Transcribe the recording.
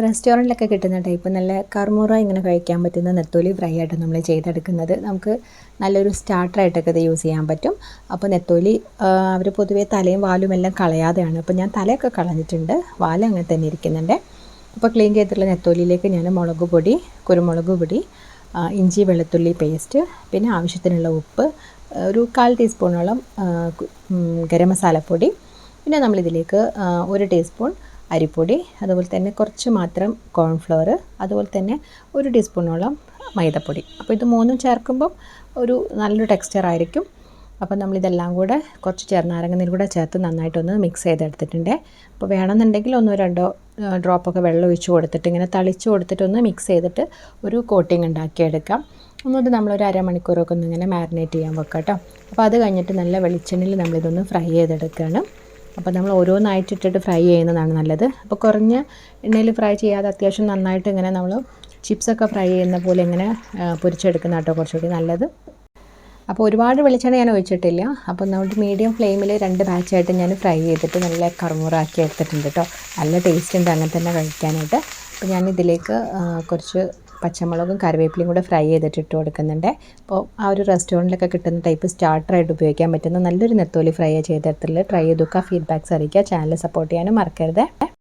റെസ്റ്റോറൻറ്റിലൊക്കെ കിട്ടുന്ന ടൈപ്പ് നല്ല കർമുറ ഇങ്ങനെ കഴിക്കാൻ പറ്റുന്ന നെത്തോലി ഫ്രൈ ആയിട്ട് നമ്മൾ ചെയ്തെടുക്കുന്നത്. നമുക്ക് നല്ലൊരു സ്റ്റാർട്ടറായിട്ടൊക്കെ ഇത് യൂസ് ചെയ്യാൻ പറ്റും. അപ്പോൾ നെത്തോലി അവർ പൊതുവേ തലയും വാലും എല്ലാം കളയാതെയാണ്. അപ്പോൾ ഞാൻ തലയൊക്കെ കളഞ്ഞിട്ടുണ്ട്, വാല് അങ്ങനെ തന്നെ ഇരിക്കുന്നുണ്ട്. അപ്പോൾ ക്ലീൻ ചെയ്തിട്ടുള്ള നെത്തോലിയിലേക്ക് ഞാൻ മുളക് പൊടി, കുരുമുളക് പൊടി, ഇഞ്ചി വെളുത്തുള്ളി പേസ്റ്റ്, പിന്നെ ആവശ്യത്തിനുള്ള ഉപ്പ്, ഒരു 1/4 ടീസ്പൂണോളം ഗരം മസാലപ്പൊടി, പിന്നെ നമ്മളിതിലേക്ക് 1 ടീസ്പൂൺ അരിപ്പൊടി, അതുപോലെ തന്നെ കുറച്ച് മാത്രം കോൺഫ്ലവർ, അതുപോലെ തന്നെ 1 ടീസ്പൂണോളം മൈദപ്പൊടി. അപ്പോൾ ഇത് മൂന്നും ചേർക്കുമ്പം ഒരു നല്ലൊരു ടെക്സ്ചർ ആയിരിക്കും. അപ്പോൾ നമ്മളിതെല്ലാം കൂടെ കുറച്ച് ചെറുനാരങ്ങ നീര് കൂടെ ചേർത്ത് നന്നായിട്ടൊന്ന് മിക്സ് ചെയ്തെടുത്തിട്ടുണ്ട്. അപ്പോൾ വേണമെന്നുണ്ടെങ്കിൽ 1-2 ഡ്രോപ്പൊക്കെ വെള്ളം ഒഴിച്ച് കൊടുത്തിട്ട് ഇങ്ങനെ തളിച്ച് കൊടുത്തിട്ടൊന്ന് മിക്സ് ചെയ്തിട്ട് ഒരു കോട്ടിങ് ഉണ്ടാക്കിയെടുക്കാം. എന്നിട്ട് നമ്മളൊരു അരമണിക്കൂറൊക്കെ ഒന്ന് ഇങ്ങനെ മാരിനേറ്റ് ചെയ്യാൻ വെക്കാം കേട്ടോ. അപ്പോൾ അത് കഴിഞ്ഞിട്ട് നല്ല വെളിച്ചെണ്ണയിൽ നമ്മളിതൊന്ന് ഫ്രൈ ചെയ്തെടുക്കുകയാണ്. അപ്പോൾ നമ്മൾ ഓരോന്നായിട്ട് ഇട്ടിട്ട് ഫ്രൈ ചെയ്യുന്നതാണ് നല്ലത്. അപ്പോൾ കുറഞ്ഞ എണ്ണയിൽ ഫ്രൈ ചെയ്യാതെ അത്യാവശ്യം നന്നായിട്ട് ഇങ്ങനെ നമ്മൾ ചിപ്സൊക്കെ ഫ്രൈ ചെയ്യുന്ന പോലെ ഇങ്ങനെ പൊരിച്ചെടുക്കുന്ന കേട്ടോ കുറച്ചുകൂടി നല്ലത്. അപ്പോൾ ഒരുപാട് വെളിച്ചെണ്ണ ഞാൻ ഒഴിച്ചിട്ടില്ല. അപ്പോൾ നമ്മൾ മീഡിയം ഫ്ലെയിമിൽ 2 ബാച്ചായിട്ട് ഞാൻ ഫ്രൈ ചെയ്തിട്ട് നല്ല കറുമുറാക്കി എടുത്തിട്ടുണ്ട് കേട്ടോ. നല്ല ടേസ്റ്റ് ഉണ്ട് അങ്ങനെ തന്നെ കഴിക്കാനായിട്ട്. അപ്പോൾ ഞാൻ ഇതിലേക്ക് കുറച്ച് പച്ചമുളകും കറിവേപ്പിലയും കൂടെ ഫ്രൈ ചെയ്തിട്ട് ഇട്ട് കൊടുക്കുന്നുണ്ട്. അപ്പോൾ ആ ഒരു റെസ്റ്റോറൻറ്റിലൊക്കെ കിട്ടുന്ന ടൈപ്പ് സ്റ്റാർട്ടറായിട്ട് ഉപയോഗിക്കാൻ പറ്റുന്ന നല്ലൊരു നെത്തോലി ഫ്രൈ ചെയ്തെടുത്തിട്ടുള്ളത്. ട്രൈ ചെയ്ത് നോക്കുക, ഫീഡ്ബാക്ക്സ് അറിയിക്കുക. ചാനൽ സപ്പോർട്ട് ചെയ്യാനും മറക്കരുത്.